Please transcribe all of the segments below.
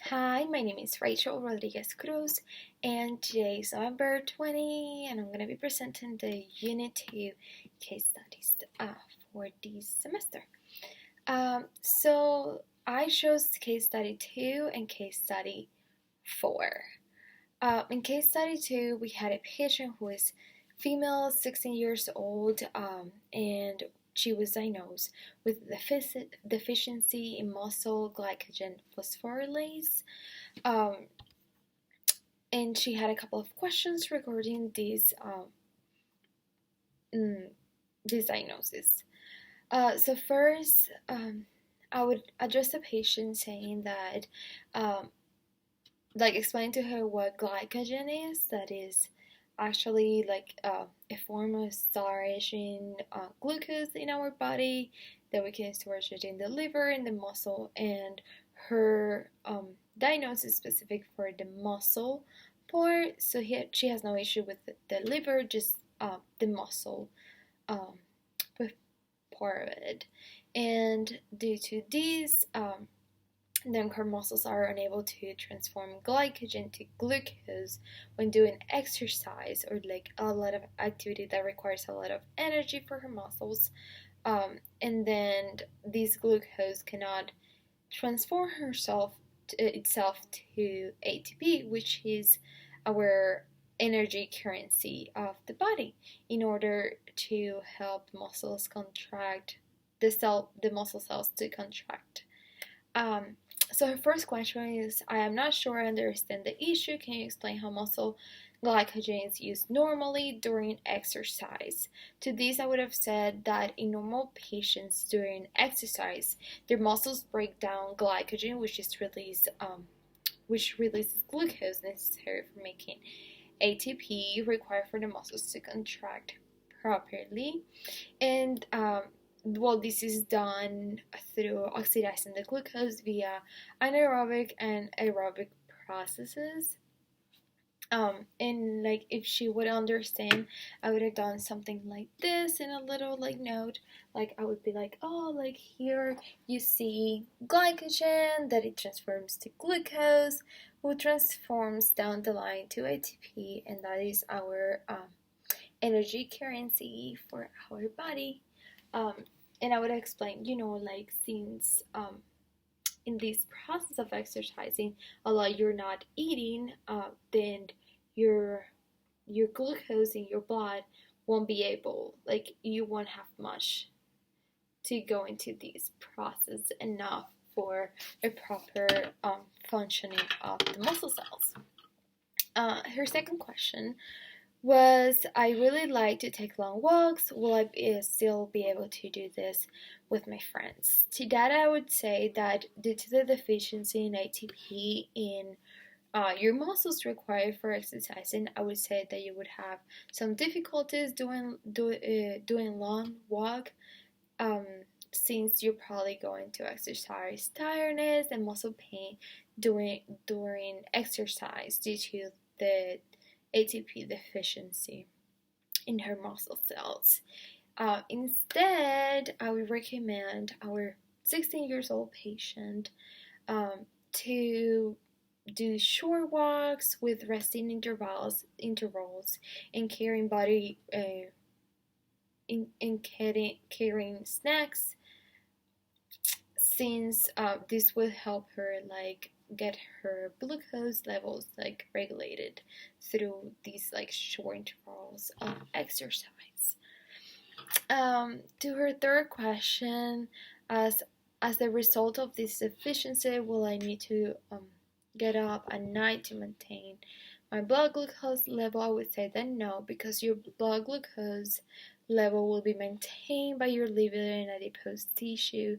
Hi, my name is Rachel Rodriguez Cruz, and today is November 20, and I'm going to be presenting the Unit 2 case studies for this semester. So I chose case study 2 and case study 4. In case study 2, we had a patient who is female, 16 years old, and she was diagnosed with deficiency in muscle glycogen phosphorylase. Um, and she had a couple of questions regarding this diagnosis. So first, I would address the patient saying that, um, like explain to her what glycogen is. That is actually like a form of storage in glucose in our body that we can store it in the liver and the muscle. And her diagnosis is specific for the muscle part. So she has no issue with the liver, just the muscle um, part of it. And due to this, then her muscles are unable to transform glycogen to glucose when doing exercise or like a lot of activity that requires a lot of energy for her muscles. And then this glucose cannot transform itself to ATP, which is our energy currency of the body, in order to help muscles contract the muscle cells to contract. Um, so her first question is, I am not sure I understand the issue. Can you explain how muscle glycogen is used normally during exercise? To this, I would have said that in normal patients during exercise, their muscles break down glycogen, which releases glucose necessary for making ATP required for the muscles to contract properly. And well, this is done through oxidizing the glucose via anaerobic and aerobic processes. And like if she would understand, I would have done something like this in a little like note. Like I would be like, oh, like here you see glycogen that it transforms to glucose, which transforms down the line to ATP, and that is our energy currency for our body. Um, and I would explain, like since in this process of exercising, a lot you're not eating, then your your glucose in your blood won't be able, like you won't have much to go into this process enough for a proper functioning of the muscle cells. Her second question was, I really like to take long walks. Will I still be able to do this with my friends? To that, I would say that due to the deficiency in ATP in your muscles required for exercising, I would say that you would have some difficulties doing long walk, um, since you're probably going to exercise tiredness and muscle pain during exercise due to the ATP deficiency in her muscle cells. Instead, I would recommend our 16 years old patient to do short walks with resting intervals, and carrying body in carrying snacks, since this will help her like get her glucose levels like regulated through these like short intervals of exercise. To her third question, as a result of this deficiency, will I need to get up at night to maintain my blood glucose level? I would say that no, because your blood glucose level will be maintained by your liver and adipose tissue,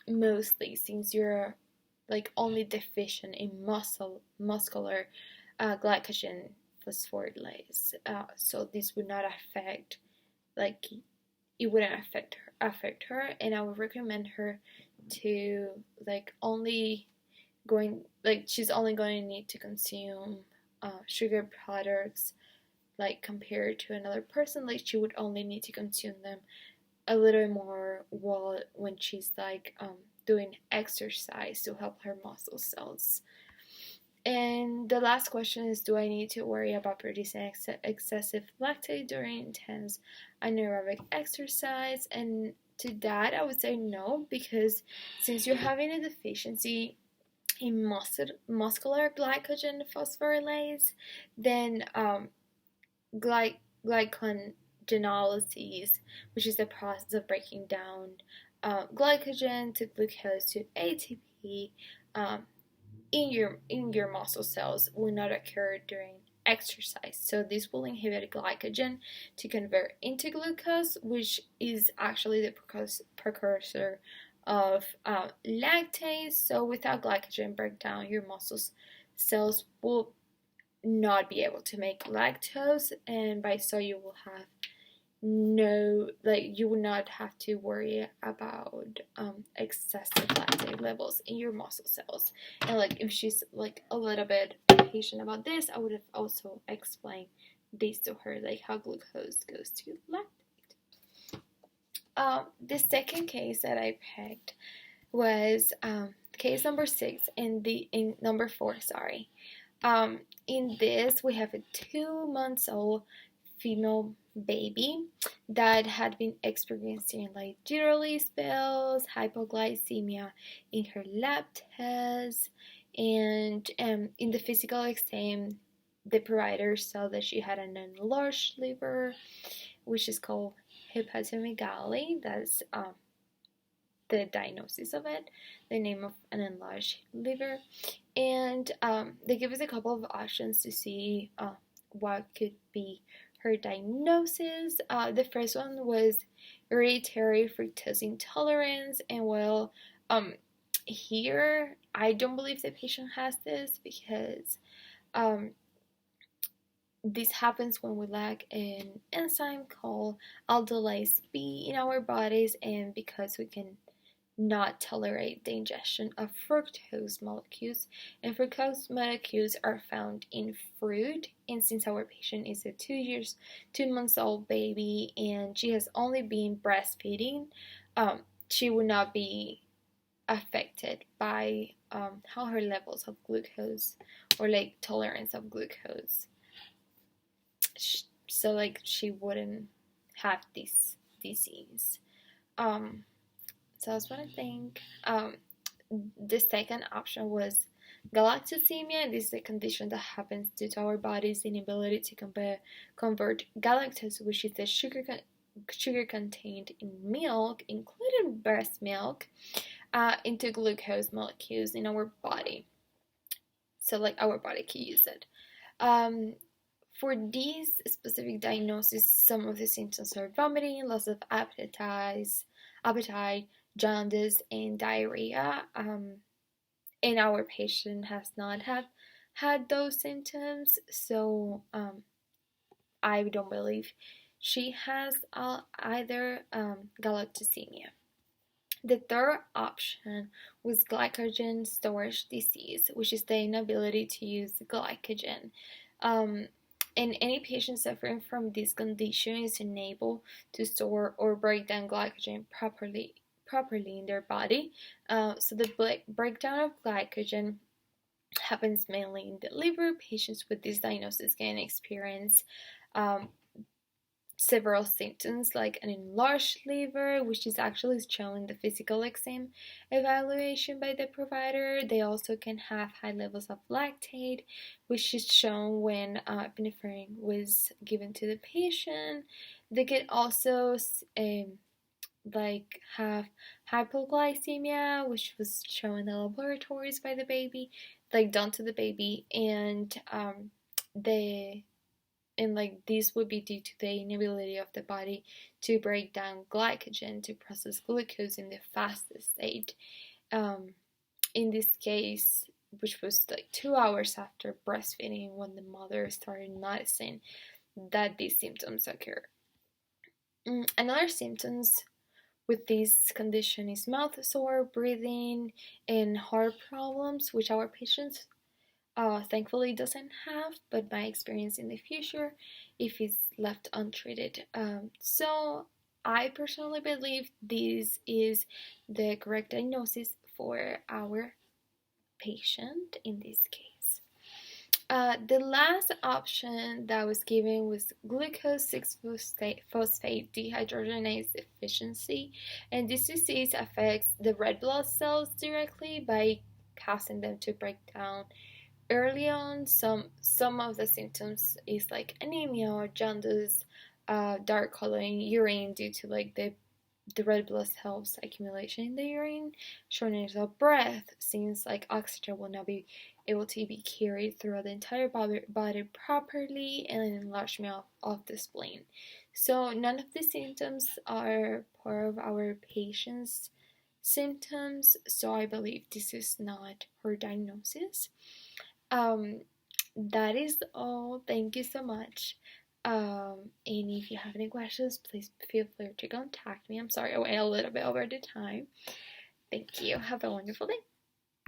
mostly since you're like only deficient in muscular glycogen phosphorylase. So this would not affect, like it wouldn't affect her, and I would recommend her to like only going like she's only going to need to consume sugar products, like compared to another person, like she would only need to consume them a little more when she's like doing exercise to help her muscle cells. And the last question is, do I need to worry about producing excessive lactate during intense anaerobic exercise? And to that, I would say no, because since you're having a deficiency in muscular glycogen phosphorylase, then glycogenolysis, which is the process of breaking down glycogen to glucose to ATP, in your muscle cells will not occur during exercise. So this will inhibit glycogen to convert into glucose, which is actually the precursor of lactase. So without glycogen breakdown, your muscle cells will not be able to make lactose, and by so you will have you will not have to worry about excessive lactate levels in your muscle cells. And if she's a little bit patient about this, I would have also explained this to her, how glucose goes to lactate. The second case that I picked was case number 6 in number 4, sorry. In this, we have a 2-month-old female baby that had been experiencing jittery spells, hypoglycemia in her lab tests, and in the physical exam, the provider saw that she had an enlarged liver, which is called hepatomegaly. That's the diagnosis of it, the name of an enlarged liver. And they gave us a couple of options to see what could be her diagnosis. The first one was hereditary fructose intolerance, and here I don't believe the patient has this, because this happens when we lack an enzyme called aldolase B in our bodies, and because we can not tolerate the ingestion of fructose molecules, and fructose molecules are found in fruit. And since our patient is a 2-month-old baby and she has only been breastfeeding, she will not be affected by how her levels of glucose or tolerance of glucose. So she wouldn't have this disease. So that's what I think. The second option was galactosemia. This is a condition that happens due to our body's inability to convert galactose, which is the sugar contained in milk, including breast milk, into glucose molecules in our body. So our body can use it. For these specific diagnoses, some of the symptoms are vomiting, loss of appetite, jaundice, and diarrhea. And our patient has not had those symptoms, so I don't believe she has either galactosemia. The third option was glycogen storage disease, which is the inability to use glycogen. And any patient suffering from this condition is unable to store or break down glycogen properly in their body. So the breakdown of glycogen happens mainly in the liver. Patients with this diagnosis can experience several symptoms like an enlarged liver, which is actually shown in the physical exam evaluation by the provider. They also can have high levels of lactate, which is shown when epinephrine was given to the patient. They could also have hypoglycemia, which was shown in the laboratories by the baby, done to the baby, and this would be due to the inability of the body to break down glycogen to process glucose in the fastest state. In this case, which was 2 hours after breastfeeding, when the mother started noticing that these symptoms occur. Another symptoms with this condition is mouth sore, breathing, and heart problems, which our patients thankfully doesn't have, but my experience in the future if it's left untreated. So I personally believe this is the correct diagnosis for our patient in this case. The last option that was given was glucose 6-phosphate dehydrogenase deficiency, and this disease affects the red blood cells directly by causing them to break down early on. Some of the symptoms is like anemia or jaundice, dark coloring urine due to like the red blood cells accumulation in the urine, shortness of breath since like oxygen will not be able to be carried throughout the entire body properly, and an enlargement of the spleen. So none of the symptoms are part of our patient's symptoms, so I believe this is not her diagnosis. That is all. Thank you so much. And if you have any questions, please feel free to contact me. I'm sorry I went a little bit over the time. Thank you. Have a wonderful day.